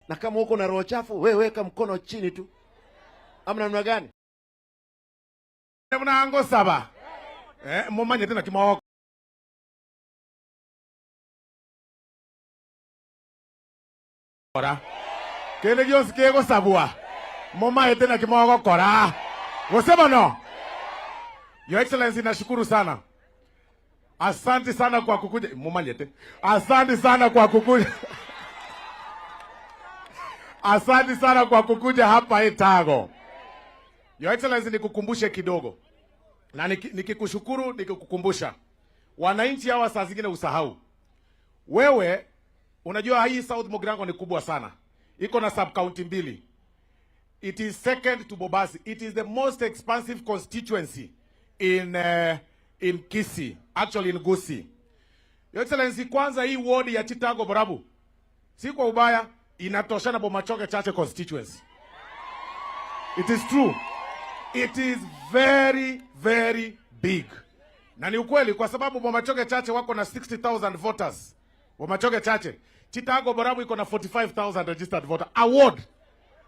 Na kama uko na roho chafu, wewe weka mkono chini tu. Amna namna gani? Mnaango saba. Mumanye tena kimoko. Kora. Kile gyosi kego sabua. Mumanye tena kimoko kora. Wasema no? Your Excellency, nashukuru sana. Asante sana kwa kukuja. Mumanye tena. Asante sana kwa kukuja. Asante sana kwa kukuja hapa Etago. Your Excellency, nikukumbushe kidogo. Na nikikushukuru nikikukumbusha. Wananchi hawa saa zingine usahau. Wewe unajua hii South Mugirango ni kubwa sana. Iko na sub county mbili. It is second to Bobasi. It is the most expansive constituency in Kisii, actually in Gusii. Your Excellency, kwanza hii ward ya Chitago Borabu, si kwa ubaya, inatoshana Bomachoge Chache constituency. It is true. It is very, very big. Na ni ukweli kwa sababu Bomachoge Chache wako na 60,000 voters. Bomachoge Chache. Chitago Borabu iko na 45,000 registered voters. A ward.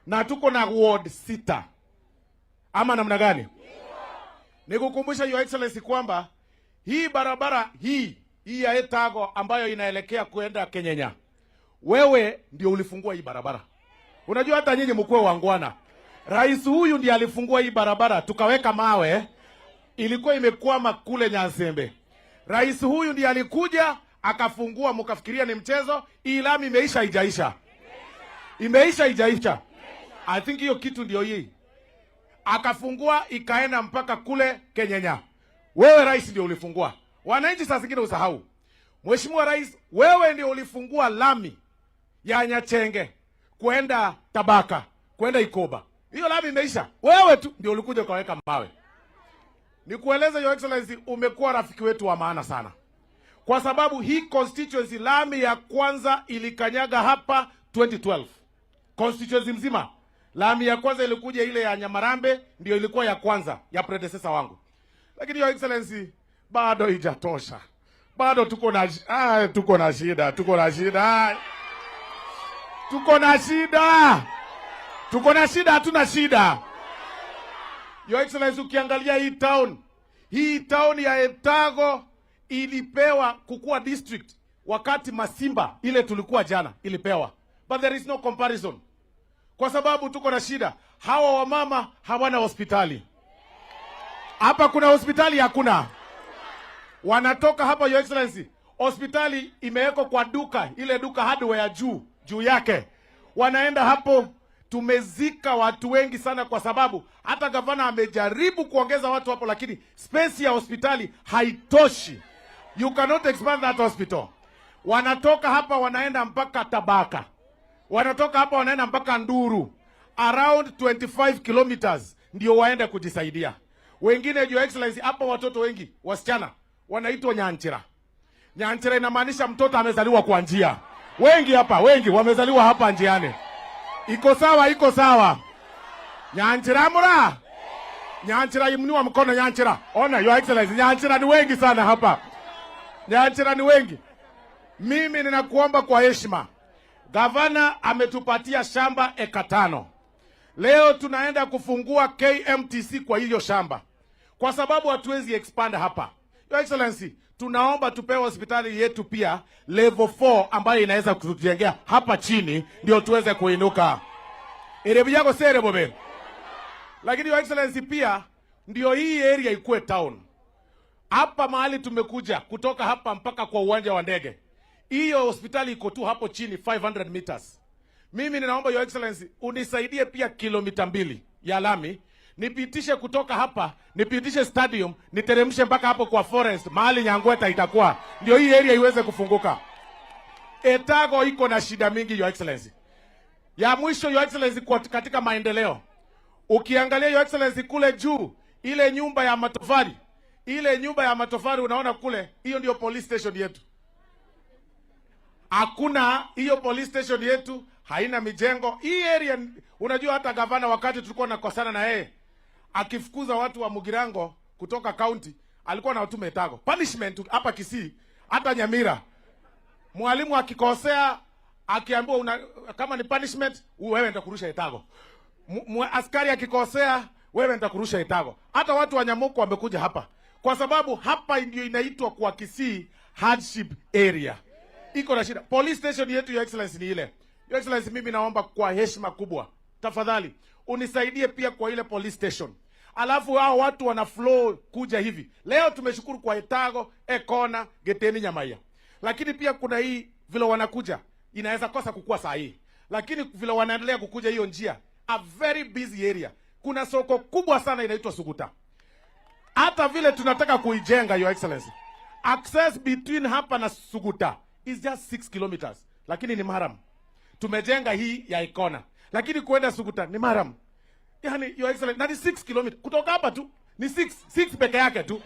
Na tuko na ward 6. Ama namna gani? Nikukumbusha Your Excellency kwamba hii barabara hii ya Etago ambayo inaelekea kuenda Kenyenya, wewe ndio ulifungua hii barabara. Unajua hata nyinyi mkwe wangwana. Rais huyu ndiye alifungua hii barabara, tukaweka mawe, ilikuwa imekwama kule Nyansembe. Rais huyu ndiye alikuja, akafungua, mkafikiria ni mchezo, hii lami imeisha ijaisha. Imeisha ijaisha. I think hiyo kitu ndio hii. Akafungua ikaenda mpaka kule Kenyenya. Wewe rais ndio ulifungua. Wananchi saa zingine usahau. Mheshimiwa Rais, wewe ndio ulifungua lami ya Nyachenge kwenda Tabaka, kwenda Ikoba. Hiyo lami imeisha. Wewe tu ndio ulikuja ukaweka mawe. Nikueleza Your Excellency, umekuwa rafiki wetu wa maana sana. Kwa sababu hii constituency lami ya kwanza ilikanyaga hapa 2012. Constituency mzima. Lami ya kwanza ilikuja ile ya Nyamarambe, ndio ilikuwa ya kwanza ya predecessor wangu. Lakini Your Excellency, bado haijatosha. Bado tuko na shida. Tuko na shida. Tuko na shida, hatuna shida. Your Excellency, ukiangalia hii town ya Etago ilipewa kukua district wakati Masimba ile tulikuwa jana ilipewa. But there is no comparison. Kwa sababu tuko na shida. Hawa wamama hawana hospitali. Hapa kuna hospitali hakuna. Wanatoka hapa Your Excellency, hospitali imewekwa kwa duka, ile duka hardware juu yake. Wanaenda hapo, tumezika watu wengi sana kwa sababu hata gavana amejaribu kuongeza watu hapo, lakini space ya hospitali haitoshi. You cannot expand that hospital. Wanatoka hapa wanaenda mpaka Tabaka. Wanatoka hapa wanaenda mpaka Nduru. Around 25 kilometers ndio waende kujisaidia. Wengine Your Excellency, hapa watoto wengi, wasichana, wanaitwa Nyanchira. Nyanchira inamaanisha mtoto amezaliwa kwa njia. Wengi wamezaliwa hapa njiani. Iko sawa. Nyanchira mura. Nyanchira imniwa mkono Nyanchira. Ona Your Excellency, Nyanchira ni wengi sana hapa. Nyanchira ni wengi. Mimi ninakuomba kwa heshima. Gavana ametupatia shamba eka 5. Leo tunaenda kufungua KMTC kwa hiyo shamba. Kwa sababu hatuwezi expand hapa. Your Excellency, tunaomba tupewe hospitali yetu pia level 4 ambayo inaweza kutujengea hapa chini ndio tuweze kuinuka. Erebu yako sere bobe. Lakini Your Excellency, pia ndio hii area ikuwe town. Hapa mahali tumekuja kutoka hapa mpaka kwa uwanja wa ndege. Hiyo hospitali iko tu hapo chini 500 meters. Mimi ninaomba Your Excellency unisaidie pia kilomita 2 ya lami. Nipitishe kutoka hapa, nipitishe stadium, niteremshe mpaka hapo kwa forest, mahali Nyangweta itakuwa. Ndio hii area iweze kufunguka. Etago iko na shida mingi Your Excellency. Ya mwisho Your Excellency, katika maendeleo. Ukiangalia Your Excellency kule juu, ile nyumba ya matofali unaona kule, hiyo ndio police station yetu. Hakuna hiyo police station yetu, haina mijengo. Hii area, unajua hata gavana wakati tulikuwa nakosana na yeye, akifukuza watu wa Mugirango kutoka county, alikuwa na watume Etago. Punishment hapa Kisii, hata Nyamira. Mwalimu akikosea Akiambiwa kama ni punishment, wewe nitakurusha Etago. Askari akikosea, wewe nitakurusha Etago. Hata watu wa Nyamuko wamekuja hapa kwa sababu hapa ndio inaitwa kwa Kisii hardship area. Iko na shida. Police station yetu, Your Excellency, ni ile. Your Excellency, mimi naomba kwa heshima kubwa, tafadhali unisaidie pia kwa ile police station. Alafu hao watu wana flow kuja hivi. Leo tumeshukuru kwa Etago, Ekona, Geteni, Nyamaiya. Lakini pia kuna hii vile wanakuja, inaweza kosa kukua saa hii. Lakini vile wanaendelea kukuja hiyo njia, a very busy area. Kuna soko kubwa sana inaitwa Suguta. Hata vile tunataka kuijenga, Your Excellency, access between hapa na Suguta is just 6 kilometers. Lakini ni maram. Tumejenga hii ya Ekona. Lakini kuenda Suguta ni maram. Yani, Your Excellency, na ni 6 kilometers. Kutoka hapa tu, ni 6 peke yake tu.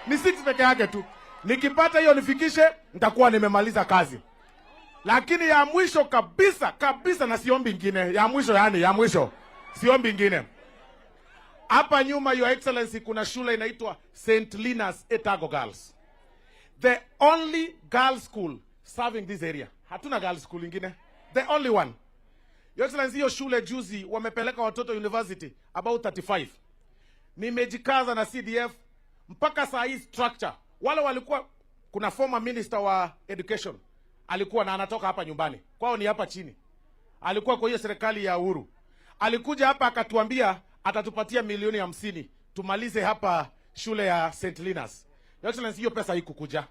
Ni 6 peke yake tu. Nikipata hiyo nifikishe, nitakuwa nimemaliza kazi. Lakini ya mwisho kabisa na siombi ingine. Ya mwisho. Siombi ingine. Hapa nyuma, Your Excellency, kuna shule inaitwa St. Linus Etago Girls. The only girls school serving this area. Hatuna girls school ingine. The only one. Your Excellency, hiyo shule juzi wamepeleka watoto university about 35. Nimejikaza na CDF mpaka saa hii structure. Wale walikuwa, kuna former minister wa education alikuwa na anatoka hapa nyumbani. Kwao ni hapa chini. Alikuwa kwa hiyo serikali ya Uhuru. Alikuja hapa akatuambia atatupatia milioni 50 tumalize hapa shule ya St. Linus. Your Excellency, hiyo pesa ikukuja.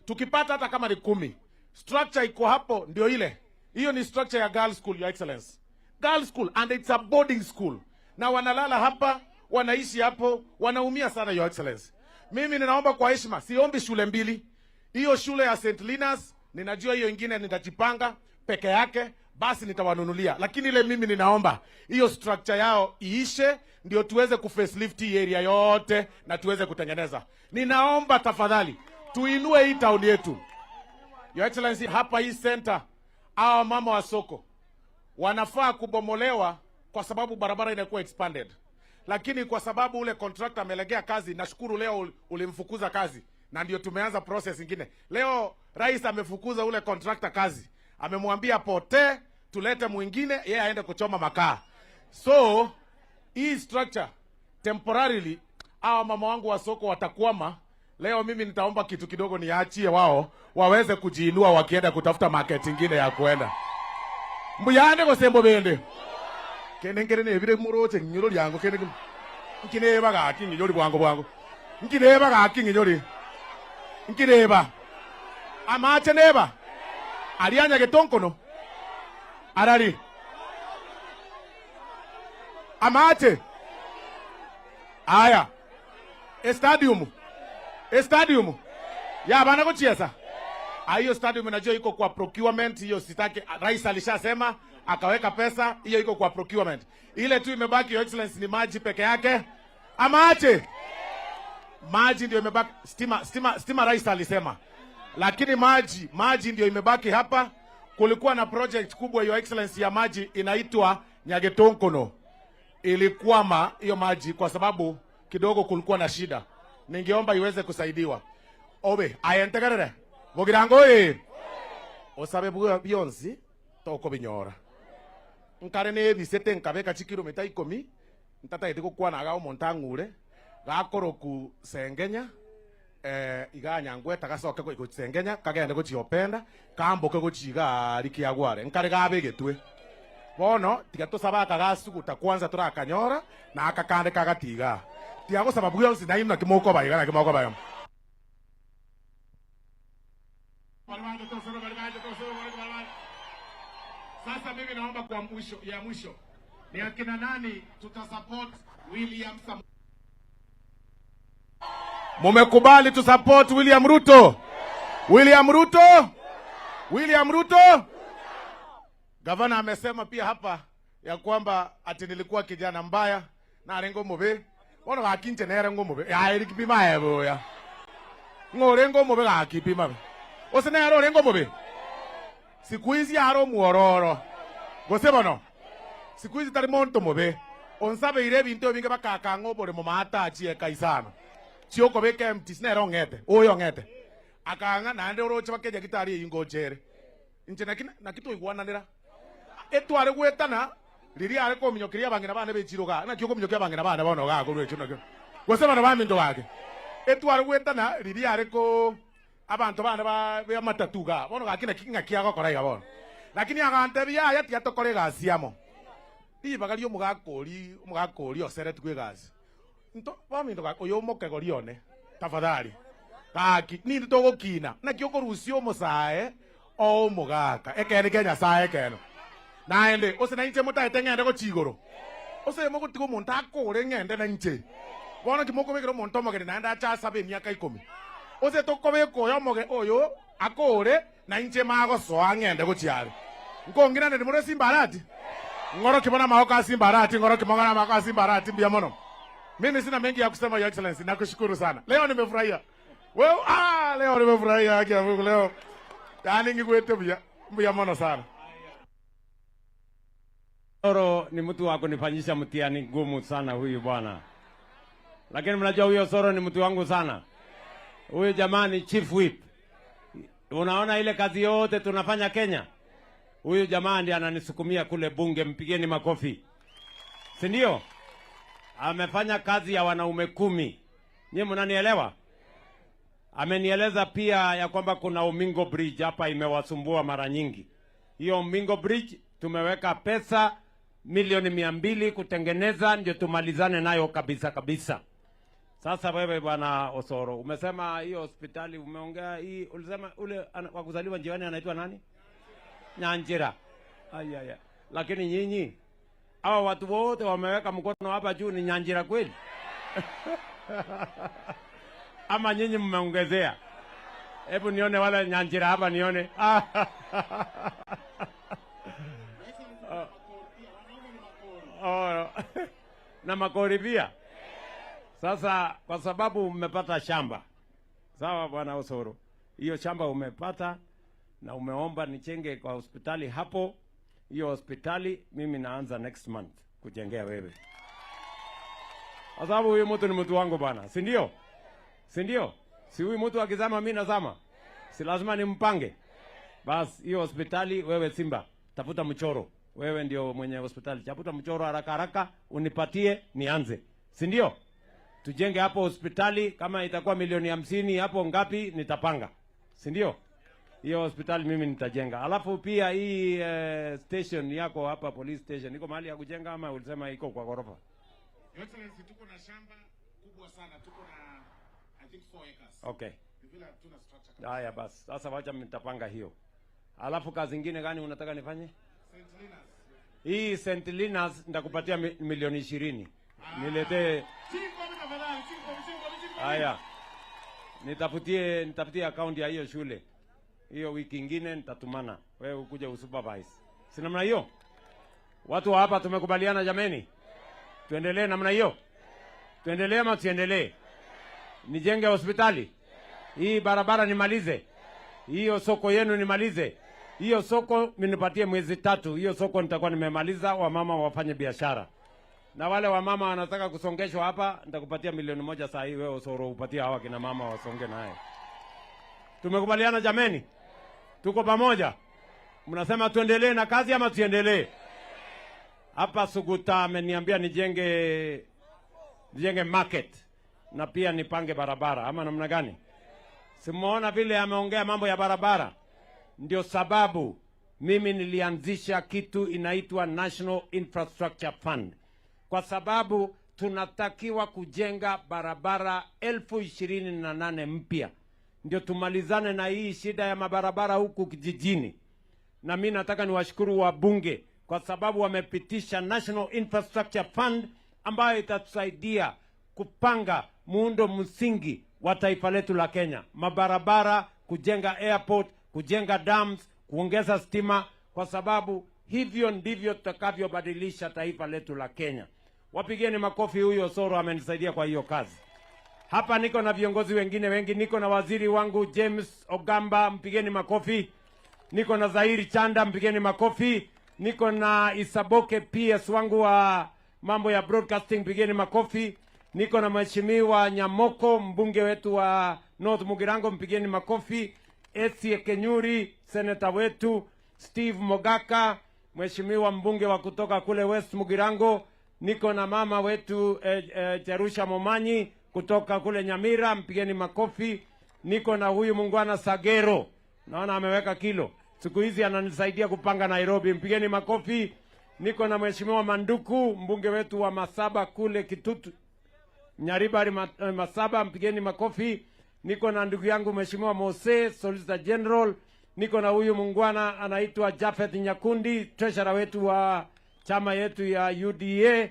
Tukipata hata kama ni 10. Structure iko hapo ndio ile. Hiyo ni structure ya girls school, Your Excellency. Girls school, and it's a boarding school. Na wanalala hapa, wanaishi hapo, wanaumia sana, Your Excellency. Mimi ninaomba kwa heshima, siombi shule mbili. Hiyo shule ya St. Linus, ninajua hiyo ingine nitajipanga peke yake, basi nitawanunulia. Lakini ile mimi ninaomba, hiyo structure yao iishe, ndio tuweze kufacelift hii area yote na tuweze kutengeneza. Ninaomba tafadhali, tuinue hii town yetu. Your Excellency, hapa hii center, hawa mama wa soko wanafaa kubomolewa kwa sababu barabara inakuwa expanded. Lakini kwa sababu ule contractor amelegea kazi, nashukuru leo ulimfukuza kazi na ndio tumeanza process nyingine. Leo rais amefukuza ule contractor kazi. Amemwambia pote, tulete mwingine, yeye aende kuchoma makaa. So, hii structure temporarily hawa mama wangu wa soko watakwama. Leo mimi nitaomba kitu kidogo niachie wao waweze kujiinua wakienda kutafuta market nyingine ya kuenda. Mbuyane ko sembo bende. Kenengere ne bire muroche nyoro lyango kenenge. Nkineba ga kingi nyori bwango. Nkineba ga kingi nyori. Nkineba. Amache neba. Alianya getonkono. Arari. Amache. Aya. Stadium. Ya bana kuchiesa. Hiyo stadium najua iko kwa procurement, hiyo sitaki. Rais alishasema akaweka pesa, hiyo iko kwa procurement. Ile tu imebaki, Your Excellency, ni maji peke yake. Amache. Maji ndio imebaki. Stima rais alisema. Lakini maji ndio imebaki hapa. Kulikuwa na project kubwa, Your Excellency, ya maji inaitwa Nyagetonkono. Ilikwama hiyo maji kwa sababu kidogo kulikuwa na shida. Ningeomba iweze kusaidiwa. Obe, ayentegerere. Bogirango osabe bwa bionzi toko binyora. Nkare ne bisete nkabeka kilomita 10 ntata yetiko kwa naga omontangure gakoroku Sengenya iganya ngweta gasoke ko Sengenya kagende ko chiopenda kamboke ko chiga likiagware nkare gabegetwe bono tigato sabaka gasuguta kwanza turakanyora na akakande kagatiga tiago sababu bionzi na imna kimoko bayiga kimoko bayam. Sasa mimi naomba kwa mwisho ni akina nani tutasupport William Samoei. Mumekubali tusupport William Ruto? William Ruto? Gavana amesema pia hapa ya kwamba ati nilikuwa kijana mbaya na rengo mobe. Bona gakinje na rengo mobe. Ya irikipima yebo ya. Ngorengo mobe gakipima. Osene aro rengo mobe. Siku hizi aro muororo. Gosebono. Siku hizi tari monto mobe. Onsabe ire binto binge bakakango bore mo mata achie kaisana. Chioko beke mtisne ro ngete. Oyo ngete. Akanga na ande oroche bakeje gitari ingo chere. inche na kitu igwananira etware gwetana riri are ko minyokiria bangina bana bechiroga na kyo ko minyokiria bangina bana bono ga ko rwecho nakyo gosema na bamindo wake etware gwetana riri are ko abantu bana ba matatuga bono ga kina kinga kiago koraiga bono lakini agante bia ya tia tokore gasiamo ri bagalio mugakori osere tukwe gasi nto bamindo ga oyo moke gorione tafadhali kaki ni togokina na kyo ko rusio mosae o mugaka ekere Kenya sae keno naende ose na inche mutaete ngende go chigoro ose mo gutigo muntu akore ngende na inche bona kimoko begero muntu omogere naenda acha sabe miaka 10 ose tokobe koyo moge oyo akore na inche mago soa ngende go chiare nkongira ndi muri simbarati ngoro kibona mahoka simbarati ngoro kimongana mahoka simbarati mbia mono mimi sina mengi ya kusema your excellency nakushukuru sana leo nimefurahia wewe leo nimefurahia haki ya Mungu leo yani ngigwete mbia mono sana. Osoro ni mtu wa kunifanyisha mtihani ngumu sana huyu bwana. Lakini mnajua huyo Osoro ni mtu wangu sana. Huyu jamani chief whip. Unaona ile kazi yote tunafanya Kenya. Huyu jamaa ndiye ananisukumia kule bunge, mpigeni makofi. Si ndio? Amefanya kazi ya wanaume 10. Nyinyi mnanielewa? Amenieleza pia ya kwamba kuna Umingo Bridge hapa imewasumbua mara nyingi. Hiyo Umingo Bridge tumeweka pesa milioni 200 kutengeneza ndio tumalizane nayo kabisa. Sasa wewe bwana Osoro, umesema hiyo hospitali umeongea hii ulisema ule wa kuzaliwa njiani anaitwa nani? Nyanjira. Aya. Lakini nyinyi hawa watu wote wameweka mkono hapa juu ni Nyanjira kweli? Ama nyinyi mmeongezea? Hebu nione wale Nyanjira hapa nione. Na makori pia. Sasa kwa sababu mmepata shamba. Sawa bwana Osoro. Hiyo shamba umepata na umeomba nichenge kwa hospitali hapo. Hiyo hospitali mimi naanza next month kujengea wewe. Kwa sababu huyu mtu ni mtu wangu bwana, si ndio? Si ndio? Si huyu mtu akizama mimi nazama. Si lazima nimpange. Bas hiyo hospitali wewe Simba, tafuta mchoro. Wewe ndio mwenye hospitali. Tafuta mchoro haraka unipatie nianze. Si ndio? Tujenge hapo hospitali kama itakuwa milioni 50 hapo ngapi nitapanga. Si ndio? Hiyo hospitali mimi nitajenga. Alafu pia hii station yako hapa police station iko mahali ya kujenga ama ulisema iko kwa ghorofa? Your Excellency, tuko na shamba kubwa sana. Tuko na I think 4 acres. Okay. Vile tuna structure. Haya basi. Sasa wacha nitapanga hiyo. Alafu kazi nyingine gani unataka nifanye? St. Linus. Hii St. Linus nitakupatia milioni 20. Niletee. Haya. Nitafutie account ya hiyo shule. Hiyo wiki nyingine nitatumana. Wewe ukuje usupervise. Si namna hiyo? Watu wa hapa tumekubaliana jameni? Tuendelee namna hiyo? Tuendelee ama tuendelee? Nijenge hospitali? Hii barabara nimalize? Hiyo soko yenu nimalize? Hiyo soko mnipatie mwezi 3. Hiyo soko nitakuwa nimemaliza, wamama wafanye biashara. Na wale wamama wanataka kusongeshwa hapa, nitakupatia milioni 1 saa hii wewe Osoro upatie hawa kina mama wasonge naye. Tumekubaliana jameni? Tuko pamoja? Mnasema tuendelee na kazi ama tuendelee? Hapa Suguta ameniambia nijenge market na pia nipange barabara ama namna gani? Simuona vile ameongea mambo ya barabara. Ndio sababu mimi nilianzisha kitu inaitwa National Infrastructure Fund. Kwa sababu tunatakiwa kujenga barabara 28,000 mpya. Ndio tumalizane na hii shida ya mabarabara huku kijijini. Na mimi nataka niwashukuru wabunge kwa sababu wamepitisha National Infrastructure Fund ambayo itatusaidia kupanga muundo msingi wa taifa letu la Kenya. Mabarabara, kujenga airport, kujenga dams, kuongeza stima, kwa sababu hivyo ndivyo tutakavyobadilisha taifa letu la Kenya. Wapigeni makofi, huyo Osoro amenisaidia kwa hiyo kazi. Hapa niko na viongozi wengine wengi, niko na waziri wangu James Ogamba, mpigeni makofi. Niko na Zahiri Chanda, mpigeni makofi. Niko na Isaboke PS wangu wa mambo ya broadcasting, mpigeni makofi. Niko na Mheshimiwa Nyamoko, mbunge wetu wa North Mugirango, mpigeni makofi. Esie Kenyuri, seneta wetu, Steve Mogaka, mheshimiwa mbunge wa kutoka kule West Mugirango. Niko na mama wetu Jerusha Momanyi kutoka kule Nyamira, mpigeni makofi. Niko na huyu mungwana Sagero, naona ameweka kilo. Siku hizi ananisaidia kupanga Nairobi, mpigeni makofi. Niko na mheshimiwa Manduku, mbunge wetu wa Masaba kule Kitutu, Nyaribari Masaba, mpigeni makofi. Niko na ndugu yangu mheshimiwa Mose, Solicitor General. Niko na huyu mungwana anaitwa Jafeth Nyakundi, treasurer wetu wa chama yetu ya UDA.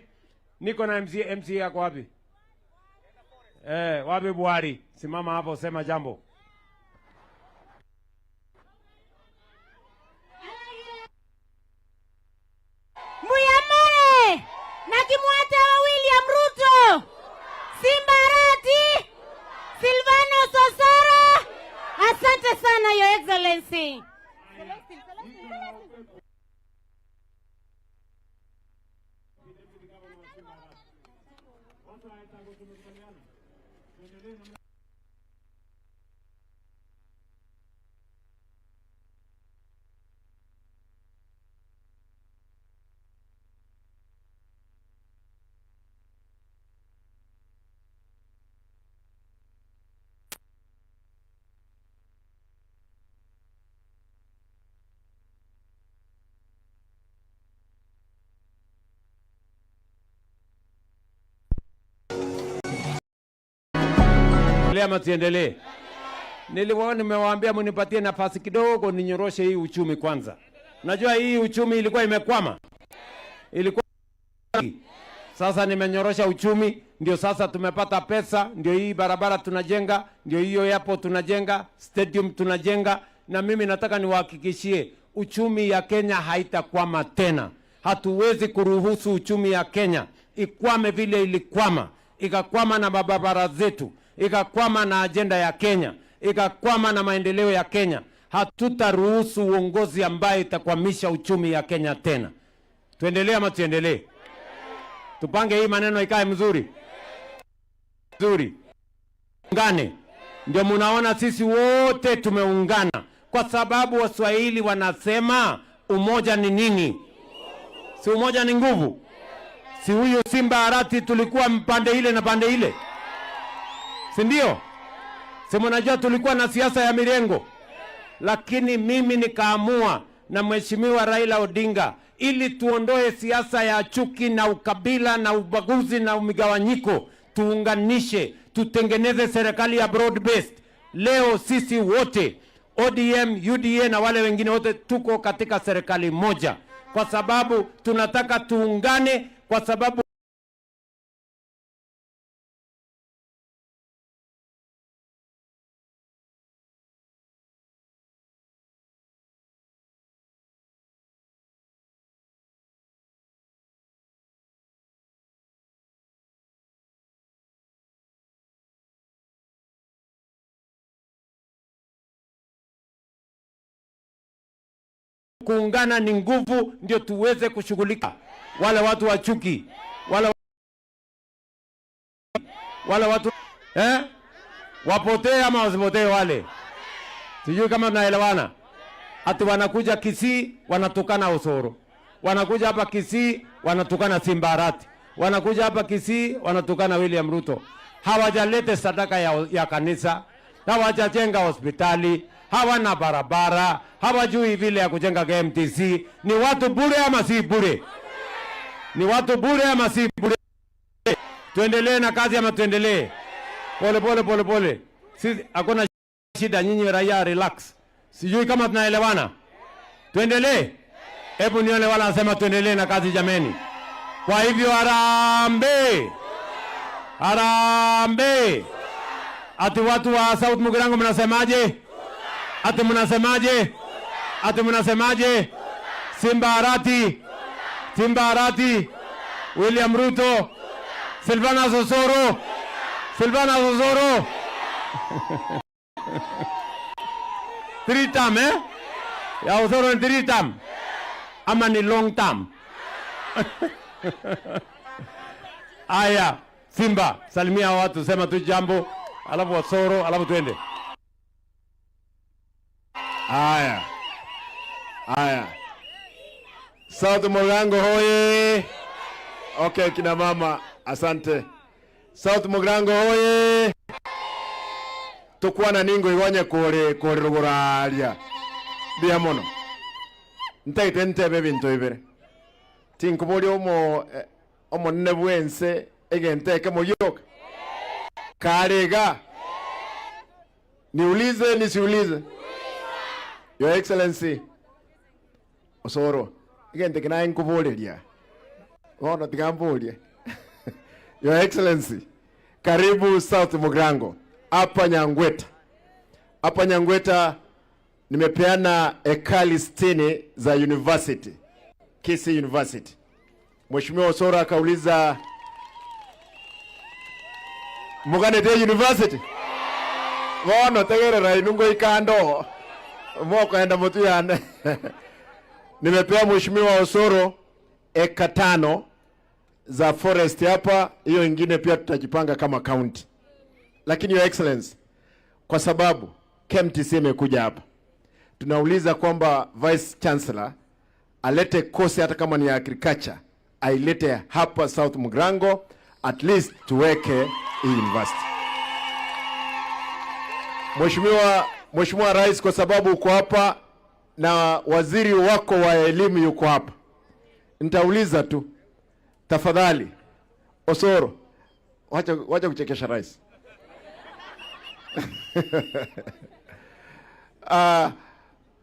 Niko na MC yako wapi? Wapi Buhari? Simama hapo, sema jambo. Muyamare na Kimwata wa William Ruto, Simba Arati, Silvano Sosoro. Asante sana Your Excellency. Ama tuendelee? Nilikuwa nimewaambia mnipatie nafasi kidogo ninyoroshe hii uchumi kwanza. Najua hii uchumi ilikuwa imekwama. Sasa nimenyorosha uchumi, ndio sasa tumepata pesa, ndio hii barabara tunajenga, ndio hiyo yapo tunajenga, stadium tunajenga, na mimi nataka niwahakikishie uchumi ya Kenya haitakwama tena. Hatuwezi kuruhusu uchumi ya Kenya ikwame vile ilikwama, ikakwama na barabara zetu, ikakwama na ajenda ya Kenya, ikakwama na maendeleo ya Kenya. Hatutaruhusu uongozi ambaye itakwamisha uchumi ya Kenya tena. Tuendelee ama tuendelee? Tupange hii maneno ikae mzuri. Mzuri. Ungane. Ndio munaona sisi wote tumeungana. Kwa sababu Waswahili wanasema umoja ni nini? Si umoja ni nguvu? Si huyu Simba Arati tulikuwa mpande ile na pande ile? Si ndio? Si mnajua tulikuwa na siasa ya mirengo. Lakini mimi nikaamua na mheshimiwa Raila Odinga, ili tuondoe siasa ya chuki na ukabila na ubaguzi na umigawanyiko, tuunganishe, tutengeneze serikali ya broad based. Leo sisi wote ODM, UDA na wale wengine wote tuko katika serikali moja, kwa sababu tunataka tuungane, kwa sababu kuungana ni nguvu, ndio tuweze kushughulika. Wale watu wa chuki, wale watu wapotee ama wasipotee wale. Sijui kama tunaelewana. Ati wanakuja Kisii wanatukana Osoro, wanakuja hapa Kisii wanatukana Simba Arati, wanakuja hapa Kisii wanatukana William Ruto. Hawajalete sadaka ya kanisa, hawajajenga hospitali, hawana barabara, hawajui vile ya kujenga KMTC. Ni watu bure ama si bure? Ni watu bure ama si bure? Tuendelee na kazi ama tuendelee? Pole. Sisi hakuna shida, nyinyi raia relax. Sijui kama tunaelewana. Tuendelee? Hebu nione wala nasema tuendelee na kazi jameni. Kwa hivyo harambee. Harambee. Ati watu wa South Mugirango mnasemaje? Ati mnasemaje? Ati mnasemaje? Simba Arati. Simba Arati. William Ruto. Silvana Sosoro. Silvana Sosoro. 3 term ya Osoro ni 3 term ama ni long term? Aya, Simba, salimia watu, sema tu jambo, alafu Osoro, alafu tuende. Haya. South Mugirango hoye. Okay, kina mama, asante. South Mugirango hoye. Tukwana ningo iwanye kore ruguralia. Bia mono. Ntaite ntebe bintu ibere. Tinkubuli omo nebwense egenteke moyoka. Karega. Niulize nisiulize. Your Excellency. Osoro. Igente kina nkubulilia. Ono tigambulie. Your Excellency. Karibu South Mugirango. Hapa Nyangweta. Hapa Nyangweta nimepeana ekali 60 za university. Kisii University. Mheshimiwa Osoro akauliza Mugane Day University. Wono tegerera inungo ikando. Mwoko enda mutu yane. Nimepea Mheshimiwa Osoro eka 5 za forest hapa, hiyo ingine pia tutajipanga kama county. Lakini Your Excellency, kwa sababu KMTC imekuja hapa, tunauliza kwamba Vice Chancellor alete kosi hata kama ni agriculture, ailete hapa South Mugirango, at least tuweke hii university. Mheshimiwa Rais, kwa sababu uko hapa na waziri wako wa elimu yuko hapa, nitauliza tu, tafadhali Osoro, wacha kuchekesha rais.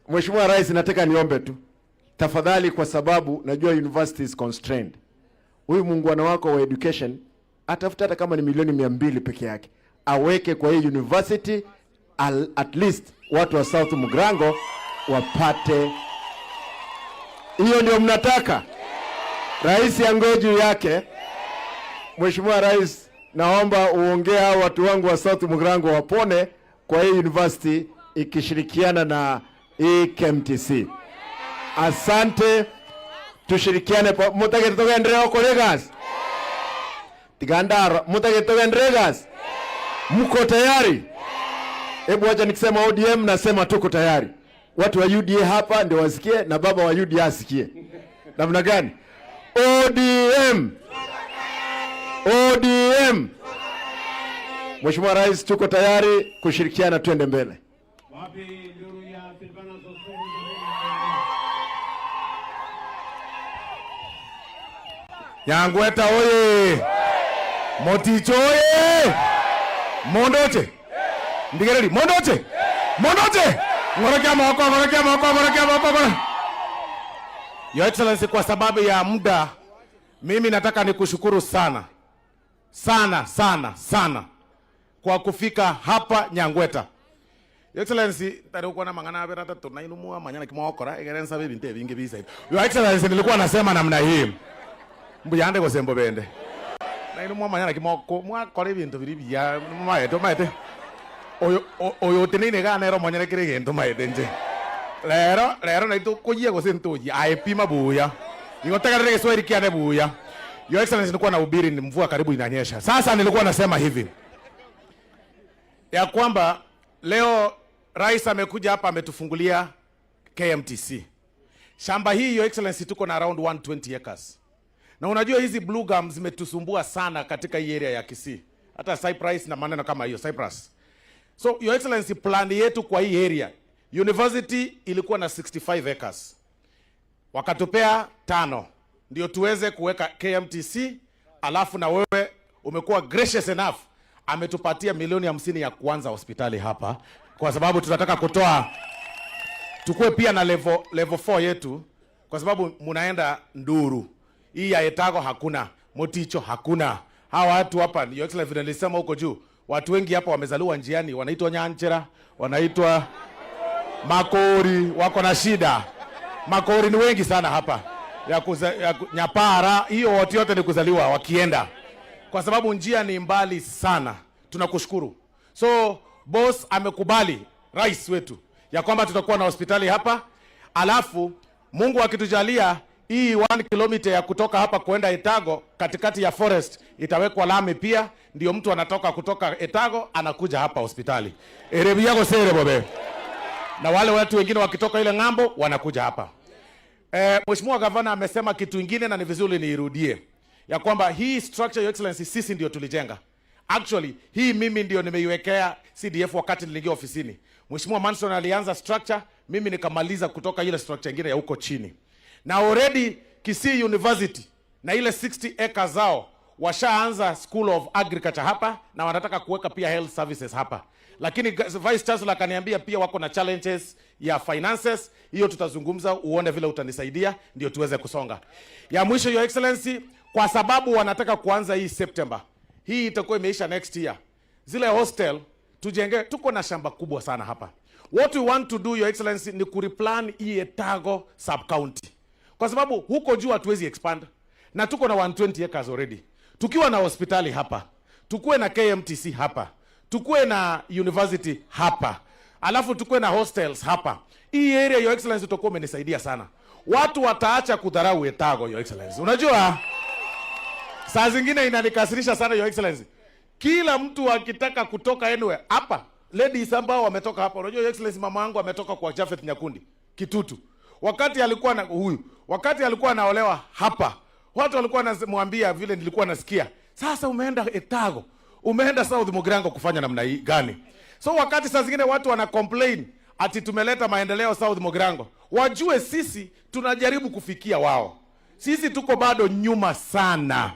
Mheshimiwa Rais, nataka niombe tu tafadhali, kwa sababu najua university is constrained. Huyu muungano wako wa education atafuta hata kama ni milioni 200 peke yake, aweke kwa hii university, at least watu wa South Mugirango wapate. Hiyo ndio mnataka? Rais yangoju yake. Mheshimiwa Rais, naomba uongee hao watu wangu wa South Mugirango wapone kwa hii university ikishirikiana na hii KMTC. Asante, tushirikiane mutage tugendere kolegas. Tigandara mutage tugendregas. Mko tayari? Hebu acha nikisema ODM nasema tuko tayari. Watu wa UDA hapa ndio wasikie na baba wa UDA asikie. Namna gani? ODM. ODM. Mheshimiwa Rais, tuko tayari kushirikiana, twende mbele. Wapi nduru ya Silvano Sosoro? Nyangweta oye. Moticho oye. Mondoche. Ndigereri Mondoche. Mondoche. Ngorokia moko. Your Excellency, kwa sababu ya muda, mimi nataka nikushukuru sana kwa kufika hapa Nyangweta. Your Excellency, tarikuwa na mangana abera tatu na inumua manyana kimokora egerensa bebinte bingi bisa. Your Excellency, nilikuwa nasema namna hii. Mbuyande kwa sembo bende. Na inumua manyana kimoko mwakore bintu biri bya maete. Oyo tenine ga nero manyana kire gento maete nje. Lero na itu kujia kwa sentoji aipima buya. Ningotaka rege swahili kiane buya. Your Excellency, nilikuwa na ubiri ni mvua karibu inanyesha. Sasa nilikuwa nasema hivi ya kwamba leo Rais amekuja hapa ametufungulia KMTC. Shamba hii, Your Excellency, tuko na around 120 acres. Na unajua hizi blue gums zimetusumbua sana katika hii area ya Kisii. Hata Cyprus na maneno kama hiyo, Cyprus. So Your Excellency, plan yetu kwa hii area, university ilikuwa na 65 acres. Wakatupea 5 ndio tuweze kuweka KMTC, alafu na wewe umekuwa gracious enough, ametupatia milioni 50 ya kuanza hospitali hapa, kwa sababu tunataka tukue pia na level 4 yetu, kwa sababu munaenda Nduru. Hii ya Etago hakuna, Moticho hakuna. Hawa watu hapa, Your Excellency, nilisema huko juu, watu wengi hapa wamezaliwa njiani, wanaitwa Nyanchera, wanaitwa Makori, wako na shida. Makori ni wengi sana hapa. Nyapara, hiyo watu yote ni kuzaliwa wakienda, kwa sababu njia ni mbali sana. Tunakushukuru. So boss amekubali, rais wetu, ya kwamba tutakuwa na hospitali hapa, alafu Mungu akitujalia hii 1 kilomita ya kutoka hapa kuenda Etago katikati ya forest itawekwa lami pia, ndio mtu anatoka kutoka Etago anakuja hapa hospitali. Erebiago sere bobe. Na wale watu wengine wakitoka ile ngambo wanakuja hapa. Mheshimiwa Gavana amesema kitu kingine na ni vizuri niirudie. Ya kwamba hii structure, Your Excellency, sisi ndio tulijenga. Actually, hii mimi ndio nimeiwekea CDF wakati niliingia ofisini. Mheshimiwa Manson alianza structure, mimi nikamaliza kutoka ile structure nyingine ya huko chini. Na already Kisii University na ile 60 acres zao washaanza School of Agriculture hapa na wanataka kuweka pia health services hapa. Lakini Vice Chancellor akaniambia pia wako na challenges ya finances. Hiyo tutazungumza, uone vile utanisaidia ndio tuweze kusonga. Ya mwisho, Your Excellency, kwa sababu wanataka kuanza hii September. Hii itakuwa imeisha next year. Zile hostel tujenge, tuko na shamba kubwa sana hapa. What we want to do, Your Excellency, ni kureplan hii Etago sub county. Kwa sababu huko juu hatuwezi expand na tuko na 120 acres already. Tukiwa na hospitali hapa, tukue na KMTC hapa, tukue na university hapa, alafu tukue na hostels hapa. Hii area, Your Excellency, utakuwa umenisaidia sana. Watu wataacha kudharau Etago, Your Excellency. Unajua saa zingine inanikasirisha sana, Your Excellency. Kila mtu akitaka kutoka anywhere hapa, ladies ambao wametoka hapa. Unajua Your Excellency, mama yangu ametoka kwa Jafet Nyakundi, Kitutu. Wakati alikuwa na wakati alikuwa anaolewa hapa, watu walikuwa wanamwambia vile nilikuwa nasikia, sasa umeenda Etago, umeenda South Mugirango kufanya namna hii gani? So wakati saa zingine watu wana complain ati tumeleta maendeleo South Mugirango, wajue sisi tunajaribu kufikia wao. Sisi tuko bado nyuma sana.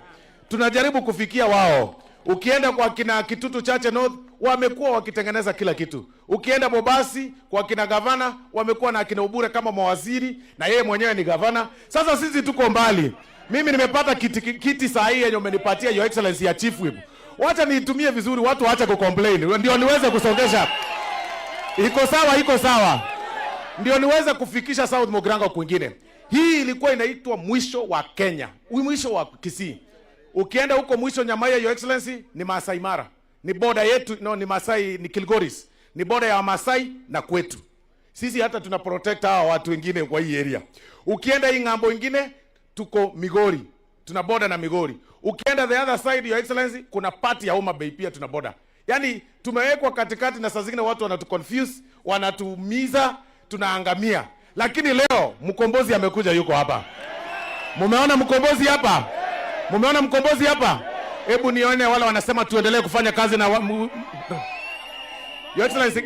Tunajaribu kufikia wao. Ukienda kwa kina Kitutu Chache North, wamekuwa wakitengeneza kila kitu. Ukienda Bobasi kwa kina gavana, wamekuwa na kina Ubure kama mawaziri na yeye mwenyewe ni gavana. Sasa sisi tuko mbali. Mimi nimepata kiti saa hii yenye umenipatia, Your Excellency, ya Chief Whip. Wacha niitumie vizuri, watu waache kucomplain. Ndio niweze kusongesha. Iko sawa, iko sawa. Ndio niweze kufikisha South Mugirango kwingine. Hii ilikuwa inaitwa mwisho wa Kenya. Mwisho wa Kisii. Ukienda huko mwisho Nyamaya, Your Excellency, ni Masai Mara. Ni border yetu, no, ni Masai, ni Kilgoris. Ni border ya Masai na kwetu. Sisi hata tuna protect hawa watu wengine kwa hii area. Ukienda hii ngambo ingine, tuko Migori. Tuna border na Migori. Ukienda the other side, Your Excellency, kuna part ya Homa Bay pia tuna border. Yaani tumewekwa katikati na saa zingine watu wanatuconfuse, wanatumiza, tunaangamia. Lakini leo mkombozi amekuja, yuko hapa. Mumeona mkombozi hapa? Mumeona mkombozi hapa? Hebu nione wale wanasema tuendelee kufanya kazi na Your Excellency,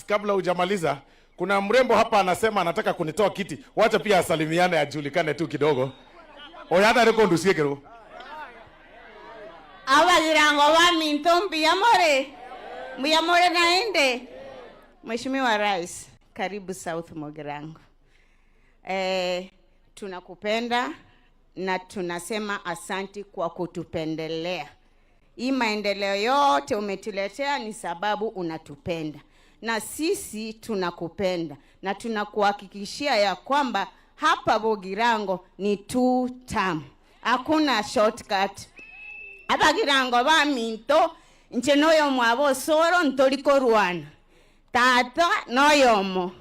kabla hujamaliza, kuna mrembo hapa anasema anataka kunitoa kiti. Wacha pia asalimiane, ajulikane tu kidogo. Oyata reko ndusiekero. Abagirango wa mintombi Muyamore naende. Mheshimiwa Rais, karibu South Mugirango. Tunakupenda na tunasema asanti kwa kutupendelea. Hii maendeleo yote umetuletea ni sababu unatupenda. Na sisi tunakupenda na tunakuhakikishia ya kwamba hapa Mugirango ni 2 term. Hakuna shortcut. Abagirango ba minto nche noyo mwabo soro ntoliko Rwana. Tata noyomo.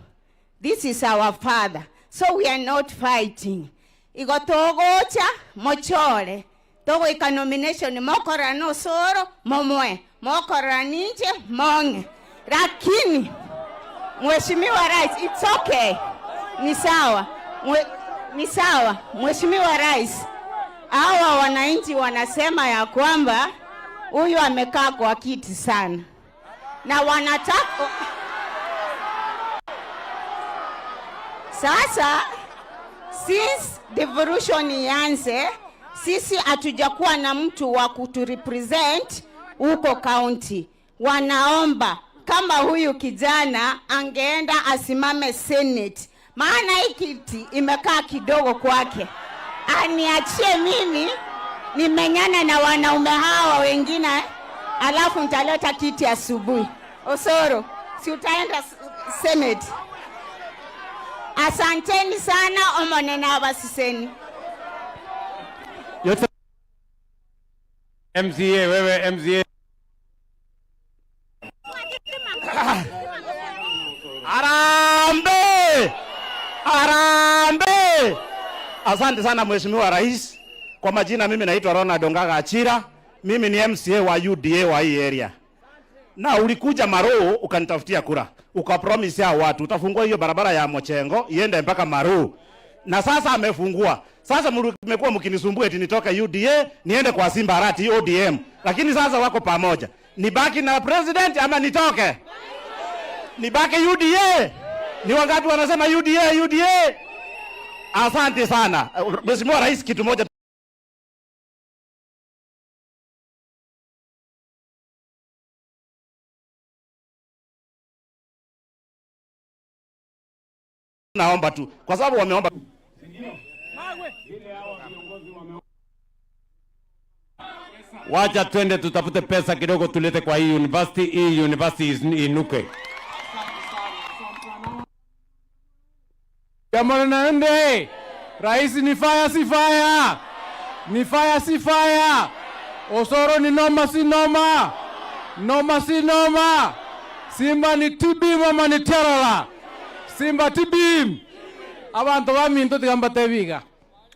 This is our father. So we are not fighting. Igo togocha mochore. Togo ika nomination mokora no soro momwe. Mokora ninje monge. Lakini Mheshimiwa Rais, it's okay. Ni sawa. Ni sawa. Mheshimiwa Rais, hawa wananchi wanasema ya kwamba huyu amekaa kwa kiti sana. Na wanataka sasa, since devolution ianze, sisi hatujakuwa na mtu wa kuturepresent huko county. Wanaomba kama huyu kijana angeenda asimame Senate, maana hii kiti imekaa kidogo kwake. Aniachie mimi nimenyana na wanaume hawa wengine, alafu nitaleta kiti asubuhi. Osoro, si utaenda Senate? Asanteni sana, omonena abasiseni. MCA, wewe MCA. Arambe! Arambe! Asante sana Mheshimiwa Rais. Kwa majina mimi naitwa Ronald Ongaga Achira. Mimi ni MCA wa UDA wa hii area. Na ulikuja Maruu ukanitafutia kura. Ukapromise ya watu utafungua hiyo barabara ya Mochengo iende mpaka Maruu. na sasa amefungua. Sasa mmekuwa mkinisumbua eti nitoke UDA niende kwa Simba Arati ODM, lakini sasa wako pamoja. Nibaki na president ama nitoke? Nibaki UDA? Ni wangapi wanasema UDA UDA? Asante sana Mheshimiwa Rais, kitu moja naomba tu, kwa sababu wameomba. Wacha twende tutafute pesa kidogo tulete kwa hii university inuke. Jamani naende, rais ni fire si fire? Ni fire si fire? Osoro ni noma si noma? Noma si noma? Simba ni tibim ama ni terror? Simba tibim. Abantu baminto tigambate biga.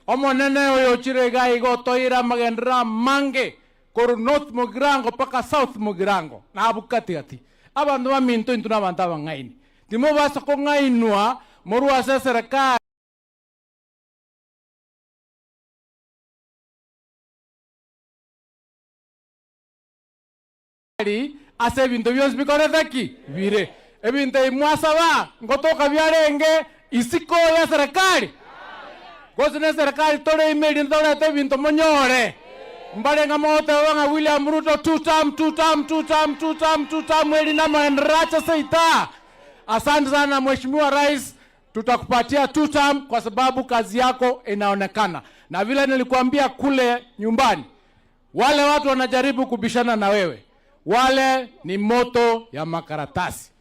Omo nene oyo chirega igotoira magendra mange koru north mugirango paka south mugirango na abukati ati. Abantu baminto intuna bantaba ngaini. Timo basa ko ngainwa moru asa serikali ase bintu byose bikoretheki bire ebintu imwasaba ngotoka byarenge isiko ya serikali gosi na serikali tore imeli ndorete bintu monyore mbalenga mote wanga William Ruto two term mweli na maendracha seita. Asante sana Mheshimiwa Rais, tutakupatia 2 term kwa sababu kazi yako inaonekana, na vile nilikuambia kule nyumbani, wale watu wanajaribu kubishana na wewe, wale ni moto ya makaratasi,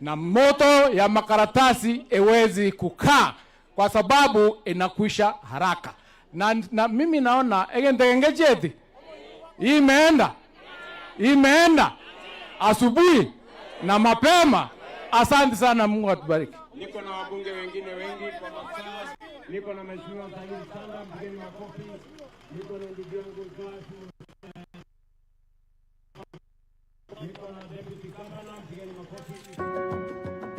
na moto ya makaratasi ewezi kukaa kwa sababu inakwisha haraka. Na mimi naona engejeti imeenda asubuhi na mapema. Asante sana, Mungu atubariki. Niko na wabunge wengine wengi kwa masaa. Niko na Mheshimiwa Salim Sanga, mgeni makofi. Niko na ndugu yangu Zasu. Niko na Deputy Governor, mgeni makofi.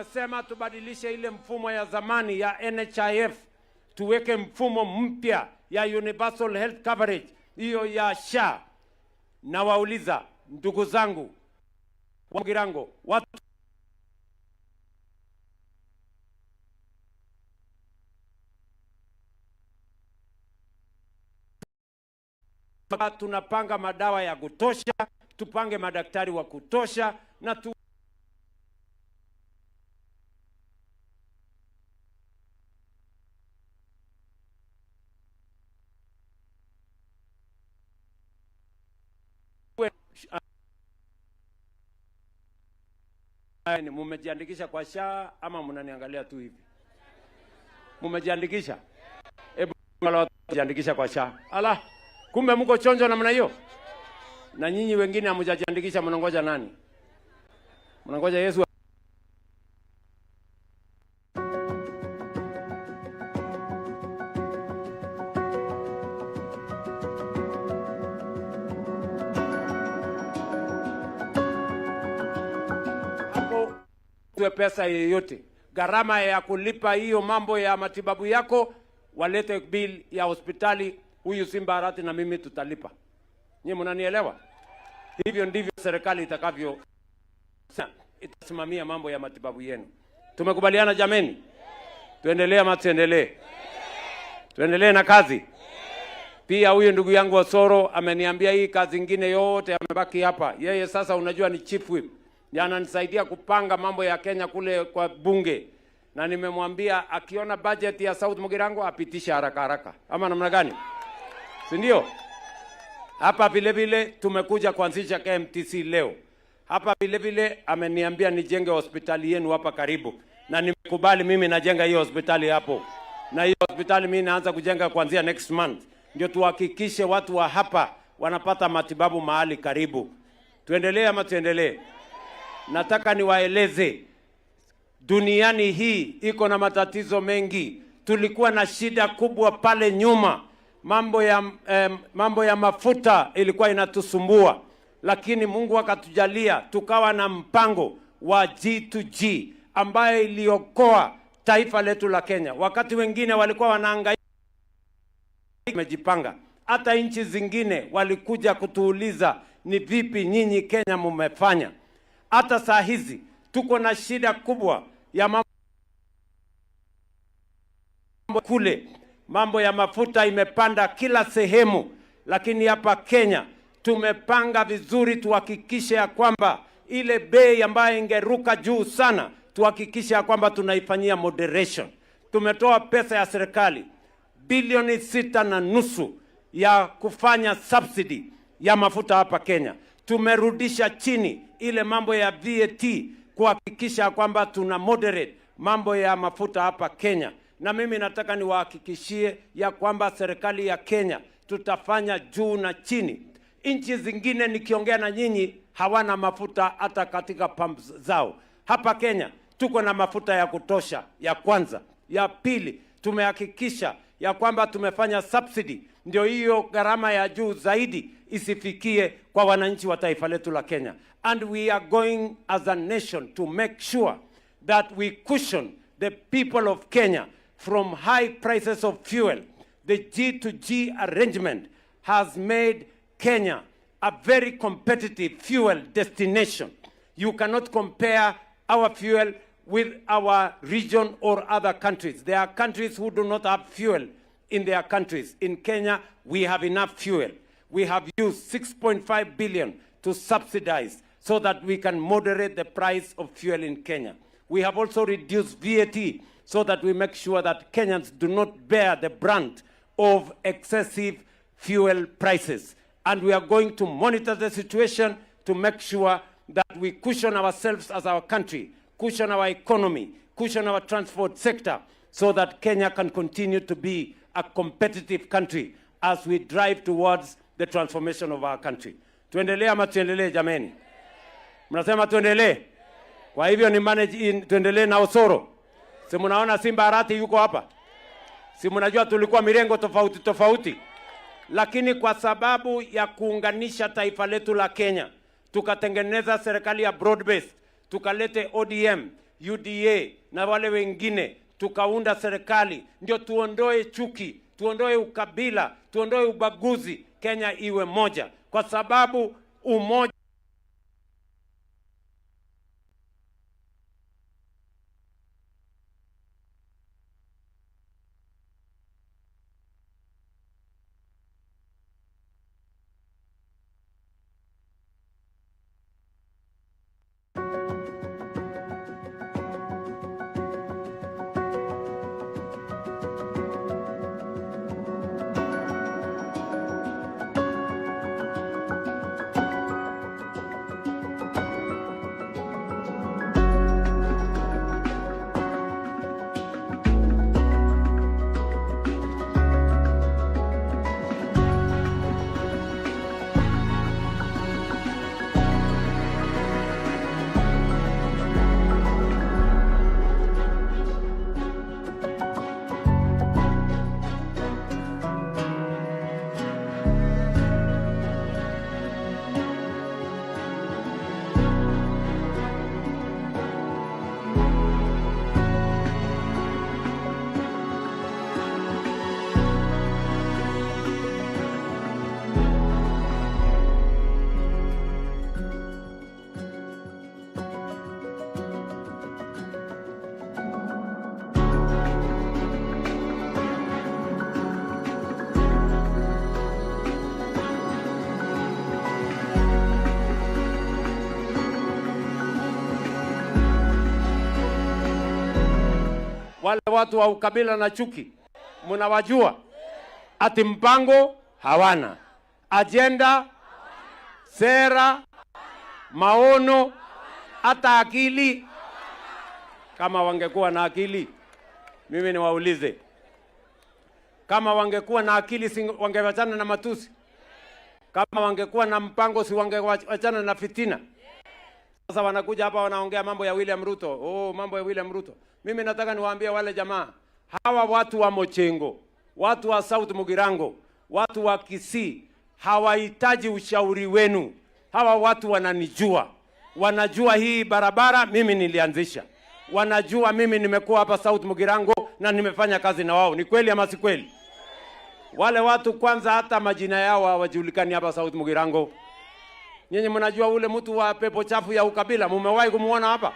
tumesema tubadilishe ile mfumo ya zamani ya NHIF, tuweke mfumo mpya ya universal health coverage, hiyo ya SHA. Na wauliza ndugu zangu wa Mugirango, watu tunapanga madawa ya kutosha, tupange madaktari wa kutosha, na mumejiandikisha kwa SHA ama mnaniangalia tu hivi? Mumejiandikisha? Hebu jiandikisha kwa SHA. Ala, kumbe mko chonjo namna hiyo. Na nyinyi wengine hamjajiandikisha, mnangoja nani? Mnangoja Yesu. Pesa yoyote, gharama ya kulipa hiyo mambo ya matibabu yako, walete bill ya hospitali, huyu Simba Arati na mimi tutalipa. Nyinyi mnanielewa? Hivyo ndivyo serikali itakavyo itasimamia mambo ya matibabu yenu. Tumekubaliana jameni? Tuendelee ama tuendelee? Tuendelee na kazi. Pia huyu ndugu yangu Osoro ameniambia hii kazi nyingine yote amebaki hapa. Yeye sasa unajua ni chief whip. Ananisaidia kupanga mambo ya Kenya kule kwa bunge. Na nimemwambia akiona budget ya South Mugirango apitishe haraka haraka. Ama namna gani? Si ndio? Hapa vile vile tumekuja kuanzisha KMTC leo. Hapa vile vile ameniambia nijenge hospitali yenu hapa karibu. Na nimekubali mimi najenga hiyo hospitali hapo. Na hiyo hospitali mimi naanza kujenga kuanzia next month. Ndio tuhakikishe watu wa hapa wanapata matibabu mahali karibu. Tuendelee ama tuendelee? Nataka niwaeleze, duniani hii iko na matatizo mengi. Tulikuwa na shida kubwa pale nyuma, mambo ya mafuta ilikuwa inatusumbua, lakini Mungu akatujalia tukawa na mpango wa G2G ambayo iliokoa taifa letu la Kenya. Wakati wengine walikuwa wanahangaika, tumejipanga. Hata nchi zingine walikuja kutuuliza ni vipi nyinyi Kenya mmefanya. Hata saa hizi tuko na shida kubwa ya mambo kule. Mambo ya mafuta imepanda kila sehemu, lakini hapa Kenya tumepanga vizuri, tuhakikishe ya kwamba ile bei ambayo ingeruka juu sana, tuhakikishe ya kwamba tunaifanyia moderation. Tumetoa pesa ya serikali bilioni 6.5 ya kufanya subsidy ya mafuta hapa Kenya. Tumerudisha chini ile mambo ya VAT kuhakikisha kwamba tuna moderate mambo ya mafuta hapa Kenya. Na mimi nataka niwahakikishie ya kwamba serikali ya Kenya tutafanya juu na chini. Nchi zingine nikiongea na nyinyi hawana mafuta hata katika pumps zao. Hapa Kenya tuko na mafuta ya kutosha, ya kwanza. Ya pili, tumehakikisha ya kwamba tumefanya subsidy, ndio hiyo gharama ya juu zaidi isifikie kwa wananchi wa taifa letu la Kenya. And we are going as a nation to make sure that we cushion the people of Kenya from high prices of fuel. The G2G arrangement has made Kenya a very competitive fuel destination. You cannot compare our fuel with our region or other countries. There are countries who do not have fuel in their countries. In Kenya, we have enough fuel. We have used 6.5 billion to subsidize so that we can moderate the price of fuel in Kenya. We have also reduced VAT so that we make sure that Kenyans do not bear the brunt of excessive fuel prices. And we are going to monitor the situation to make sure that we cushion ourselves as our country, cushion our economy, cushion our transport sector, so that Kenya can continue to be a competitive country as we drive towards the transformation of our country. Tuendelee ama tuendelee jameni? Mnasema tuendelee? Kwa hivyo ni manage tuendelee na Osoro. Si mnaona Simba Arati yuko hapa? Si mnajua tulikuwa mirengo tofauti tofauti? Lakini kwa sababu ya kuunganisha taifa letu la Kenya, tukatengeneza serikali ya broad based, tukalete ODM, UDA na wale wengine, tukaunda serikali, ndio tuondoe chuki, tuondoe ukabila, tuondoe ubaguzi, Kenya iwe moja, kwa sababu umoja wale watu wa ukabila na chuki, mnawajua? Ati mpango hawana, agenda, sera, maono, hata akili. Kama wangekuwa na akili, mimi niwaulize, kama wangekuwa na akili si wangewachana na matusi? Kama wangekuwa na mpango si wangewachana na fitina? Sasa wanakuja hapa wanaongea mambo ya William Ruto. Oh, mambo ya William Ruto. Mimi nataka niwaambie wale jamaa, hawa watu wa Mochengo, watu wa South Mugirango, watu wa Kisii, hawahitaji ushauri wenu. Hawa watu wananijua. Wanajua hii barabara mimi nilianzisha. Wanajua mimi nimekuwa hapa South Mugirango na nimefanya kazi na wao. Ni kweli ama si kweli? Wale watu kwanza hata majina yao hawajulikani hapa South Mugirango. Nyinyi mnajua ule mtu wa pepo chafu ya ukabila, mumewahi kumuona hapa?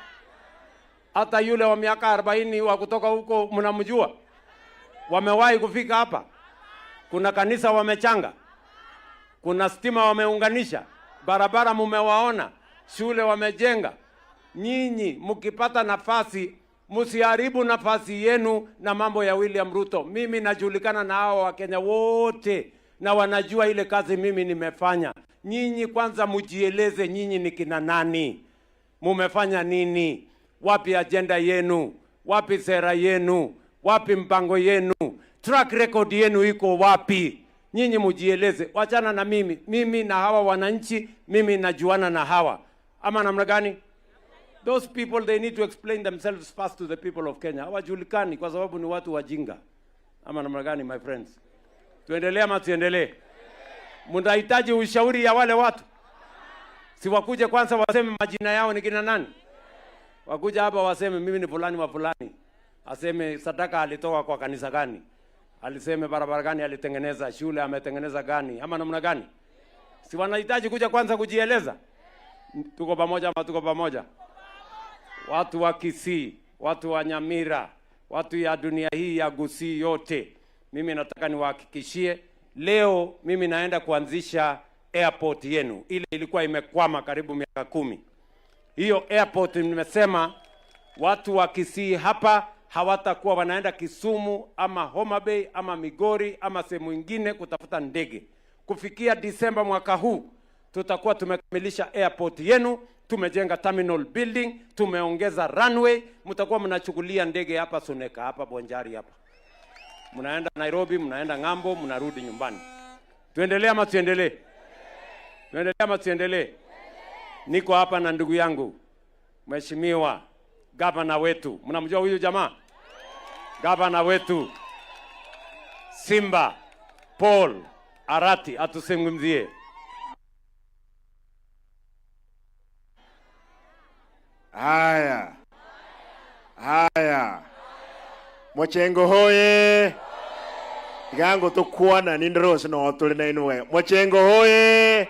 Hata yule wa miaka 40 wa kutoka huko mnamjua? Wamewahi kufika hapa? Kuna kanisa wamechanga? Kuna stima wameunganisha? Barabara mumewaona? Shule wamejenga? Nyinyi mkipata nafasi, msiharibu nafasi yenu na mambo ya William Ruto. Mimi najulikana na hao wa Kenya wote na wanajua ile kazi mimi nimefanya. Nyinyi kwanza mujieleze, nyinyi ni kina nani? Mumefanya nini? Wapi agenda yenu? Wapi sera yenu? Wapi mpango yenu? Track record yenu iko wapi? Nyinyi mujieleze. Wachana na mimi. Mimi na hawa wananchi, mimi najuana na hawa. Ama namna gani? Those people, they need to explain themselves first to the people of Kenya. Hawajulikani kwa sababu ni watu wajinga. Ama namna gani, my friends? Tuendelee ama tuendelee? Mnahitaji ushauri ya wale watu? Si wakuje kwanza waseme majina yao ni kina nani? Wakuja hapa waseme mimi ni fulani wa fulani. Aseme sadaka alitoka kwa kanisa gani? Aliseme barabara gani alitengeneza, shule ametengeneza gani, ama namna gani? Si wanahitaji kuja kwanza kujieleza? Tuko pamoja ama tuko pamoja? Watu wa Kisii, watu wa Nyamira, watu ya dunia hii ya Gusii yote, mimi nataka niwahakikishie leo mimi naenda kuanzisha airport yenu. Ile ilikuwa imekwama karibu miaka 10. Hiyo airport nimesema watu wa Kisii hapa hawatakuwa wanaenda Kisumu ama Homa Bay ama Migori ama sehemu nyingine kutafuta ndege. Kufikia Disemba mwaka huu tutakuwa tumekamilisha airport yenu, tumejenga terminal building, tumeongeza runway, mtakuwa mnachukulia ndege hapa Suneka, hapa Bonjari hapa. Mnaenda Nairobi, mnaenda ng'ambo, mnarudi nyumbani. Tuendelee ama tuendelee? Tuendelee ama tuendelee? Niko hapa na ndugu yangu Mheshimiwa gavana wetu. Mnamjua huyu jamaa? Gavana wetu Simba Paul Arati atusungumzie. Haya. Haya. Mochengo hoye. Gango tukwana nindrose no tuli na inwe. Mochengo hoye.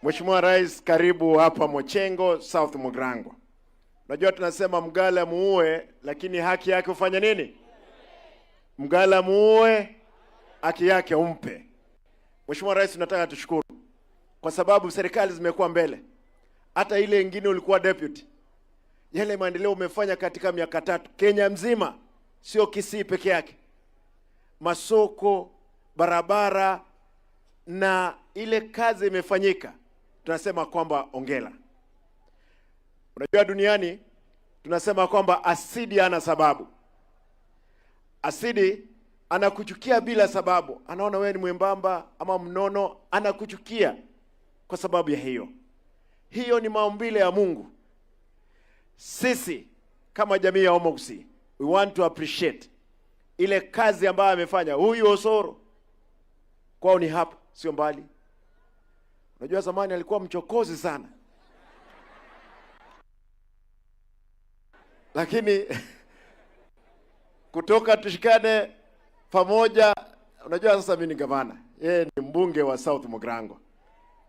Mheshimiwa Rais, karibu hapa Mochengo, South Mugrango. Unajua tunasema mgala muue, lakini haki yake ufanya nini? Mgala muue, haki yake umpe. Mheshimiwa Rais, tunataka tushukuru kwa sababu serikali zimekuwa mbele. Hata ile ingine ulikuwa deputy. Yale maendeleo umefanya katika miaka 3 Kenya mzima, sio Kisii peke yake. Masoko, barabara na ile kazi imefanyika. Tunasema kwamba ongela. Unajua duniani tunasema kwamba asidi hana sababu. Asidi anakuchukia bila sababu. Anaona wewe ni mwembamba ama mnono, anakuchukia kwa sababu ya hiyo. Hiyo ni maumbile ya Mungu. Sisi kama jamii ya Omogusi, we want to appreciate ile kazi ambayo amefanya huyu Osoro. Kwao ni hapa, sio mbali. Unajua zamani alikuwa mchokozi sana. Lakini kutoka tushikane pamoja, unajua sasa mimi ni gavana. Yeye ni mbunge wa South Mugrango.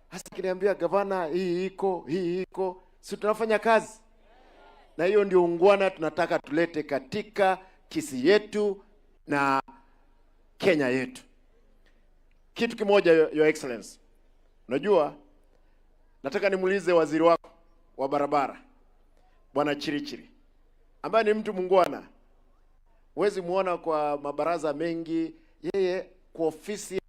Hasa kiniambia gavana, hii iko, si tunafanya kazi. Na hiyo ndio ungwana tunataka tulete katika Kisii yetu na Kenya yetu. Kitu kimoja, Your Excellency. Unajua, nataka nimuulize waziri wako wa barabara, Bwana Chirichiri, ambaye ni mtu mungwana. Huwezi muona kwa mabaraza mengi, yeye kwa ofisi